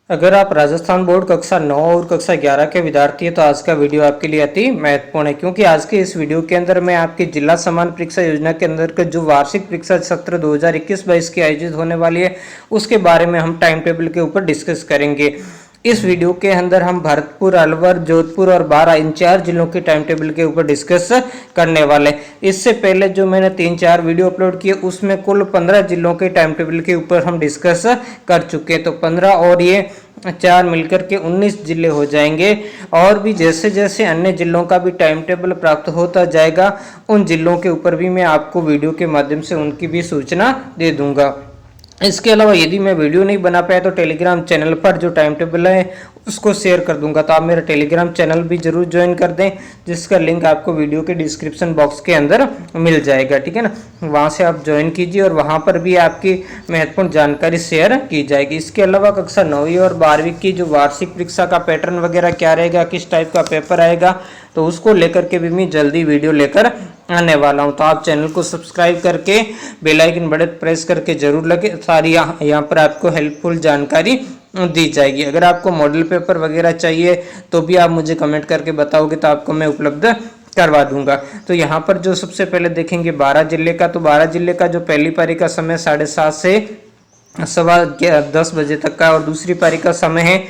अगर आप राजस्थान बोर्ड कक्षा 9 और कक्षा 11 के विद्यार्थी हैं तो आज का वीडियो आपके लिए अति महत्वपूर्ण है, क्योंकि आज के इस वीडियो के अंदर मैं आपकी जिला समान परीक्षा योजना के अंदर के जो वार्षिक परीक्षा सत्र 2021-22 की आयोजित होने वाली है उसके बारे में हम टाइम टेबल के ऊपर डिस्कस करेंगे। इस वीडियो के अंदर हम भरतपुर, अलवर, जोधपुर और बारां इन 4 जिलों के टाइम टेबल के ऊपर डिस्कस करने वाले। इससे पहले जो मैंने 3-4 वीडियो अपलोड किए उसमें कुल 15 जिलों के टाइम टेबल के ऊपर हम डिस्कस कर चुके हैं, तो 15 और ये 4 मिलकर के 19 जिले हो जाएंगे। और भी जैसे जैसे अन्य जिलों का भी टाइम टेबल प्राप्त होता जाएगा उन जिलों के ऊपर भी मैं आपको वीडियो के माध्यम से उनकी भी सूचना दे दूंगा। इसके अलावा यदि मैं वीडियो नहीं बना पाया तो टेलीग्राम चैनल पर जो टाइम टेबल है उसको शेयर कर दूंगा, तो आप मेरा टेलीग्राम चैनल भी जरूर ज्वाइन कर दें, जिसका लिंक आपको वीडियो के डिस्क्रिप्शन बॉक्स के अंदर मिल जाएगा, ठीक है ना। वहां से आप ज्वाइन कीजिए और वहां पर भी आपकी महत्वपूर्ण जानकारी शेयर की जाएगी। इसके अलावा कक्षा 9वीं और 12वीं की जो वार्षिक परीक्षा का पैटर्न वगैरह क्या रहेगा, किस टाइप का पेपर आएगा, तो उसको लेकर के भी मैं जल्दी वीडियो लेकर आने वाला हूं। तो आप चैनल को सब्सक्राइब करके बेल आइकन बटन प्रेस करके जरूर लगे, सारी यहाँ पर आपको हेल्पफुल जानकारी दी जाएगी। अगर आपको मॉडल पेपर वगैरह चाहिए तो भी आप मुझे कमेंट करके बताओगे तो आपको मैं उपलब्ध करवा दूंगा। तो यहाँ पर जो सबसे पहले देखेंगे 12 जिले का, तो 12 जिले का जो पहली पारी का समय 7:30 से 10:15 बजे तक का और दूसरी पारी का समय है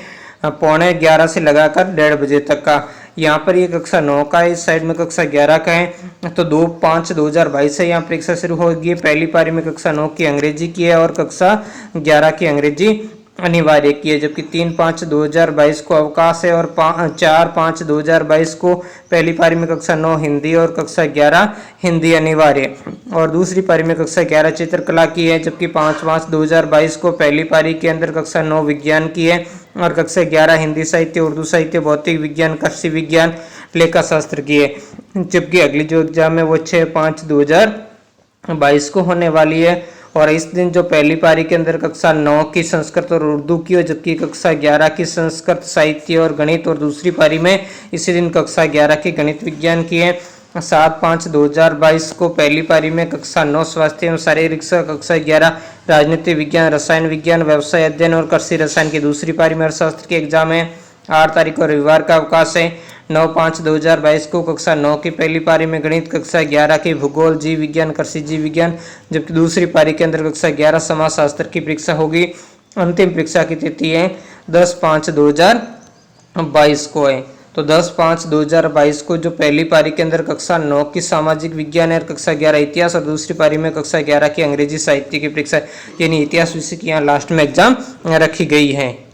10:45 से लगाकर 1:30 बजे तक का। यहाँ पर ये कक्षा 9 का है, इस साइड में कक्षा 11 का है। तो 2/5/2022 से यहाँ परीक्षा शुरू होगी। पहली पारी में कक्षा 9 की अंग्रेजी की है और कक्षा 11 की अंग्रेजी अनिवार्य की है, जबकि 3/5/2022 को अवकाश है और 4/5/2022 को पहली पारी में कक्षा 9 हिंदी और कक्षा 11 हिंदी अनिवार्य और दूसरी पारी में कक्षा 11 चित्रकला की है, जबकि 5/5/2022 को पहली पारी के अंदर कक्षा 9 विज्ञान की है और कक्षा 11 हिंदी साहित्य, उर्दू साहित्य, भौतिक विज्ञान, कृषि विज्ञान, लेखा शास्त्र की है, जबकि अगली जो एग्जाम है वो 6/5/2022 को होने वाली है। और इस दिन जो पहली पारी के अंदर कक्षा 9 की संस्कृत और उर्दू की हो, जबकि कक्षा 11 की संस्कृत, साहित्य और गणित, और दूसरी पारी में इसी दिन कक्षा 11 की गणित विज्ञान की है। 7/5/2022 को पहली पारी में कक्षा 9 स्वास्थ्य एवं शारीरिक, कक्षा 11 राजनीति विज्ञान, रसायन विज्ञान, व्यवसाय अध्ययन और कृषि रसायन की दूसरी पारी में अर्थशास्त्र की एग्जाम है। 8 तारीख को रविवार का अवकाश है। 9/5/2022 को कक्षा 9 की पहली पारी में गणित, कक्षा 11 की भूगोल, जीव विज्ञान, कृषि जीव विज्ञान, जबकि दूसरी पारी के अंदर कक्षा 11 समाजशास्त्र की परीक्षा होगी। अंतिम परीक्षा की तिथि है 10/5/2022 को है। तो 10/5/2022 को जो पहली पारी के अंदर कक्षा 9 की सामाजिक विज्ञान है, कक्षा 11 इतिहास और दूसरी पारी में कक्षा 11 की अंग्रेजी साहित्य की परीक्षा, यानी इतिहास विषय की यहाँ लास्ट में एग्जाम रखी गई है।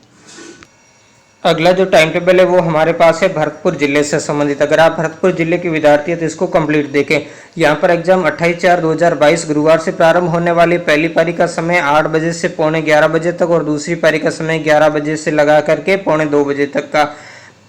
अगला जो टाइम टेबल है वो हमारे पास है भरतपुर जिले से संबंधित। अगर आप भरतपुर जिले के विद्यार्थी हैं तो इसको कंप्लीट देखें। यहाँ पर एग्जाम 28/4/2022 गुरुवार से प्रारंभ होने वाली। पहली पारी का समय 8 बजे से 11:45 बजे तक और दूसरी पारी का समय 11 बजे से लगा करके 1:45 बजे तक का।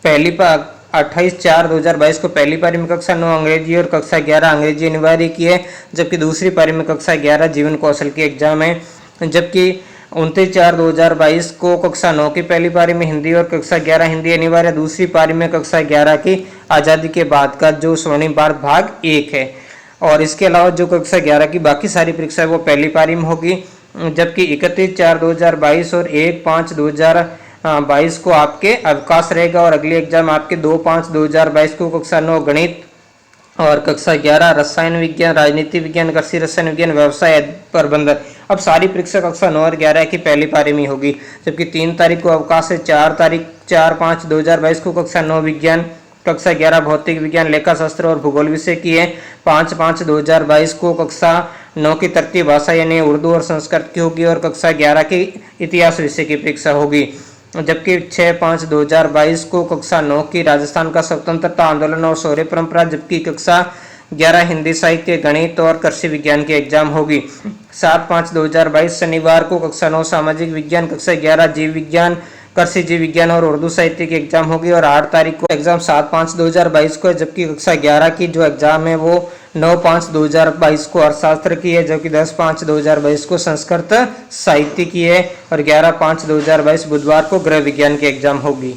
28/4/2022 को पहली पारी में कक्षा 9 अंग्रेजी और कक्षा 11 अंग्रेजी अनिवार्य की है, जबकि दूसरी पारी में कक्षा 11 जीवन कौशल की एग्जाम है। जबकि 29/4/2022 को कक्षा 9 की पहली पारी में हिंदी और कक्षा 11 हिंदी अनिवार्य, दूसरी पारी में कक्षा 11 की आज़ादी के बाद का जो स्वर्णिम भारत भाग 1 है। और इसके अलावा जो कक्षा 11 की बाकी सारी परीक्षा है वो पहली पारी में होगी, जबकि 31/4/2022 और 1/5/2022 को आपके अवकाश रहेगा। और अगली एग्जाम आपके 2/5/2022 को कक्षा 9 गणित और कक्षा 11 रसायन विज्ञान, राजनीति विज्ञान, कृषि रसायन विज्ञान, व्यवसाय प्रबंधन। अब सारी परीक्षा कक्षा 9 और 11 की पहली पारी में होगी, जबकि 3 तारीख को अवकाश है। 4/5/2022 को कक्षा 9 विज्ञान, कक्षा 11 भौतिक विज्ञान, लेखा शास्त्र और भूगोल विषय की है। 5/5/2022 को कक्षा 9 की तृतीय भाषा यानी उर्दू और संस्कृत की होगी और कक्षा 11 की इतिहास विषय की परीक्षा होगी। जबकि 6/5/2022 को कक्षा 9 की राजस्थान का स्वतंत्रता आंदोलन और शौर्य परंपरा, जबकि कक्षा 11 हिंदी साहित्य, गणित और कृषि विज्ञान की एग्जाम होगी। 7/5/2022 शनिवार को कक्षा 9 सामाजिक विज्ञान, कक्षा 11 जीव विज्ञान, कृषि जीव विज्ञान और उर्दू साहित्य की एग्जाम होगी। और 8 तारीख को एग्जाम 7/5/2022 को है, जबकि कक्षा 11 की जो एग्जाम है वो 9/5/2022 को अर्थशास्त्र की है, जबकि 10/5/2022 को संस्कृत साहित्य की है और 11/5/2022 बुधवार को गृह विज्ञान की एग्जाम होगी।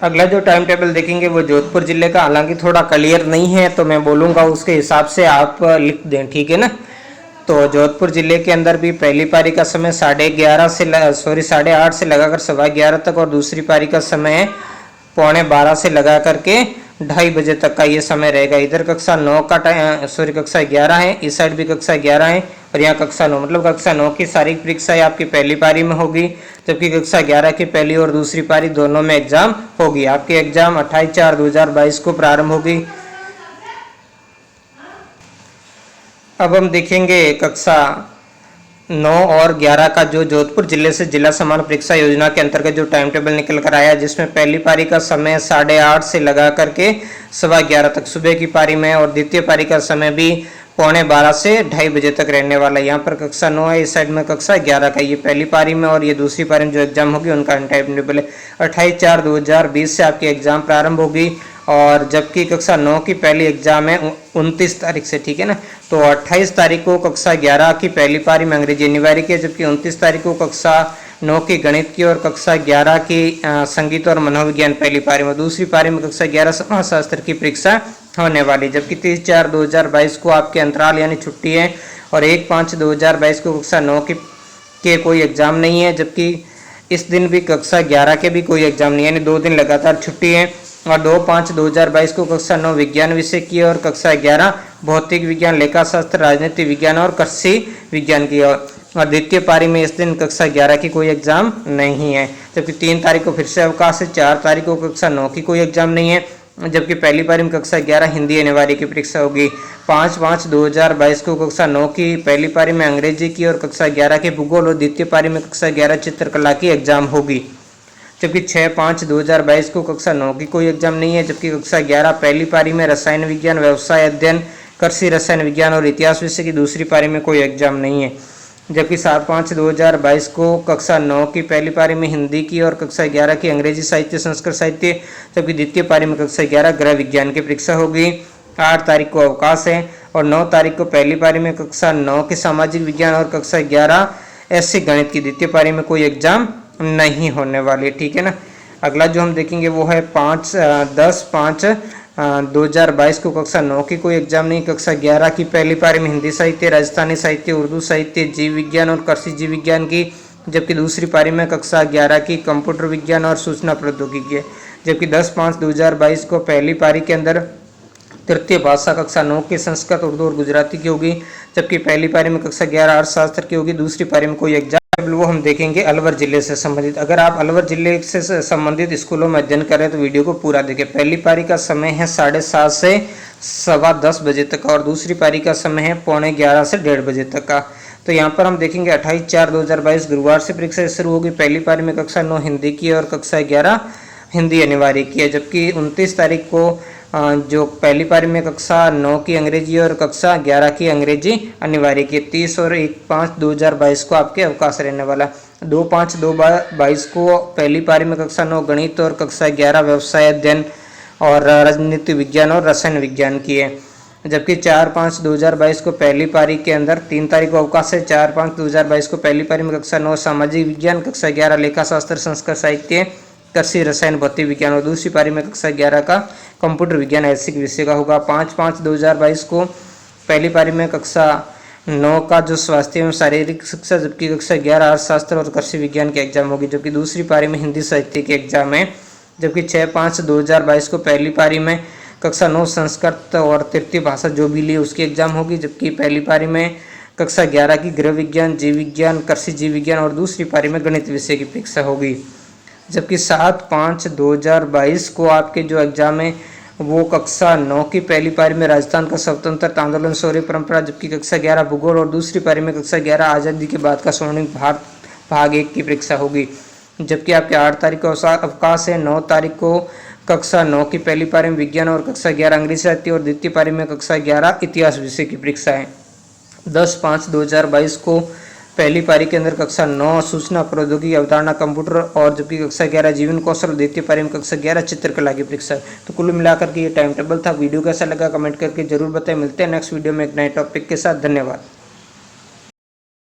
अगला जो टाइम टेबल देखेंगे वो जोधपुर जिले का, हालांकि थोड़ा क्लियर नहीं है तो मैं बोलूँगा उसके हिसाब से आप लिख दें, ठीक है ना। तो जोधपुर जिले के अंदर भी पहली पारी का समय 8:30 से लगाकर 11:15 तक और दूसरी पारी का समय 11:45 से लगा करके 2:30 बजे तक का ये समय रहेगा। इधर कक्षा 9 का कक्षा 11 है, इस साइड भी कक्षा 11 है और यहाँ कक्षा 9, मतलब कक्षा 9 की शारीरिक परीक्षा आपकी पहली पारी में होगी, जबकि कक्षा 11 की पहली और दूसरी पारी दोनों में एग्जाम होगी। आपकी एग्जाम 28/4/2022 को प्रारंभ होगी। अब हम देखेंगे कक्षा 9 और 11 का जो जोधपुर जिले से जिला समान परीक्षा योजना के अंतर्गत जो टाइम टेबल निकल कर आया, जिसमें पहली पारी का समय 8:30 से लगा करके 11:15 तक सुबह की पारी में और द्वितीय पारी का समय भी 11:45 से 2:30 बजे तक रहने वाला है। यहाँ पर कक्षा 9 है, इस साइड में कक्षा 11 का, ये पहली पारी में और ये दूसरी पारी में जो एग्जाम होगी उनका टाइम टेबल है। 28/4/2020 से आपकी एग्जाम प्रारंभ होगी और जबकि कक्षा 9 की पहली एग्जाम है 29 तारीख से, ठीक है ना। तो 28 तारीख को कक्षा 11 की पहली पारी में अंग्रेजी अनिवार्य की है, जबकि 29 तारीख को कक्षा 9 की गणित की और कक्षा 11 की संगीत और मनोविज्ञान पहली पारी में, दूसरी पारी में कक्षा 11 समाजशास्त्र की परीक्षा होने वाली, जबकि 30/4/2022 को आपके अंतराल यानी छुट्टी है और 1/5/2022 को कक्षा 9 के कोई एग्जाम नहीं है, जबकि इस दिन भी कक्षा 11 के भी कोई एग्जाम नहीं है, यानी 2 दिन लगातार छुट्टी है। और 2/5/2022 को कक्षा 9 विज्ञान विषय की और कक्षा 11 भौतिक विज्ञान, लेखाशास्त्र, राजनीति विज्ञान और कृषि विज्ञान की और द्वितीय पारी में इस दिन कक्षा 11 की कोई एग्जाम नहीं है, जबकि 3 तारीख को फिर से अवकाश है। 4 तारीख को कक्षा 9 की कोई एग्जाम नहीं है, जबकि पहली पारी में कक्षा 11 हिंदी अनिवार्य की परीक्षा होगी। 5/5/2022 को कक्षा 9 की पहली पारी में अंग्रेजी की और कक्षा 11 के भूगोल और द्वितीय पारी में कक्षा 11 चित्रकला की एग्जाम होगी, जबकि 6/5/2022 को कक्षा 9 की कोई एग्जाम नहीं है, जबकि कक्षा 11 पहली पारी में रसायन विज्ञान, व्यवसाय अध्ययन, कृषि रसायन विज्ञान और इतिहास विषय की दूसरी पारी में कोई एग्जाम नहीं है, जबकि 7/5/2022 को कक्षा 9 की पहली पारी में हिंदी की और कक्षा 11 की अंग्रेजी साहित्य, संस्कृत साहित्य, जबकि द्वितीय पारी में कक्षा 11 गृह विज्ञान की परीक्षा होगी। 8 तारीख को अवकाश है और 9 तारीख को पहली पारी में कक्षा 9 की सामाजिक विज्ञान और कक्षा 11 ऐसे गणित की द्वितीय पारी में कोई एग्जाम नहीं होने वाली, ठीक है ना। अगला जो हम देखेंगे वो है 10/5/2022 को कक्षा 9 की कोई एग्जाम नहीं, कक्षा 11 की पहली पारी में हिंदी साहित्य, राजस्थानी साहित्य, उर्दू साहित्य, जीव विज्ञान और कृषि जीव विज्ञान की, जबकि दूसरी पारी में कक्षा 11 की कंप्यूटर विज्ञान और सूचना प्रौद्योगिकी है, जबकि 10/5/2022 को पहली पारी के अंदर तृतीय भाषा कक्षा 9 की संस्कृत, उर्दू और गुजराती की होगी, जबकि पहली पारी में कक्षा 11 अर्थशास्त्र की होगी, दूसरी पारी में कोई एग्जाम वो हम देखेंगे अलवर जिले से संबंधित। अगर आप अलवर जिले से संबंधित स्कूलों में अध्ययन करें तो वीडियो को पूरा देखें। पहली पारी का समय है 7:30 से 10:15 बजे तक का और दूसरी पारी का समय है 11:45 से 1:30 बजे तक का। तो यहाँ पर हम देखेंगे 28/4/2022 गुरुवार से परीक्षा शुरू होगी। पहली पारी में कक्षा 9 हिंदी की और कक्षा 11 हिंदी अनिवार्य की है, जबकि 29 तारीख को जो पहली पारी में कक्षा 9 की अंग्रेजी और कक्षा 11 की अंग्रेजी अनिवार्य की। 30 और 1/5/2022 को आपके अवकाश रहने वाला। 2/5/2022 को पहली पारी में कक्षा 9 गणित और कक्षा 11 व्यवसाय अध्ययन और राजनीति विज्ञान और रसायन विज्ञान की है, जबकि 4/5/2022 को पहली पारी के अंदर 3 तारीख को अवकाश है। 4/5/2022 को पहली पारी में कक्षा 9 सामाजिक विज्ञान, कक्षा 11 लेखाशास्त्र, संस्कृत साहित्य, कृषि रसायन भौतिक विज्ञान और दूसरी पारी में कक्षा 11 का कंप्यूटर विज्ञान ऐच्छिक विषय का होगा। 5/5/2022 को पहली पारी में कक्षा 9 का जो स्वास्थ्य एवं शारीरिक शिक्षा, जबकि कक्षा 11 अर्थशास्त्र और कृषि विज्ञान की एग्जाम होगी, जबकि दूसरी पारी में हिंदी साहित्य की एग्जाम है, जबकि 6/5/2022 को पहली पारी में कक्षा 9 संस्कृत और तृतीय भाषा जो भी ली उसकी एग्जाम होगी, जबकि पहली पारी में कक्षा 11 की गृह विज्ञान, जीव विज्ञान, कृषि जीव विज्ञान और दूसरी पारी में गणित विषय की परीक्षा होगी, जबकि 7/5/2022 को आपके जो एग्जाम है वो कक्षा 9 की पहली पारी में राजस्थान का स्वतंत्रता आंदोलन, शौर्य परंपरा, जबकि कक्षा 11 भूगोल और दूसरी पारी में कक्षा 11 आज़ादी के बाद का स्वर्णिम भारत भाग 1 की परीक्षा होगी, जबकि आपके 8 तारीख को अवकाश है। 9 तारीख को कक्षा 9 की पहली पारी में विज्ञान और कक्षा 11 अंग्रेजी साहित्य और द्वितीय पारी में कक्षा 11 इतिहास विषय की परीक्षा है। 10/5/2022 को पहली पारी के अंदर कक्षा 9 सूचना प्रौद्योगिकी अवधारणा कंप्यूटर और जबकि कक्षा 11 जीवन कौशल, द्वितीय पारी में कक्षा 11 चित्रकला की परीक्षा। तो कुल मिलाकर के ये टाइम टेबल था। वीडियो कैसा लगा कमेंट करके जरूर बताएं। मिलते हैं नेक्स्ट वीडियो में एक नए टॉपिक के साथ। धन्यवाद।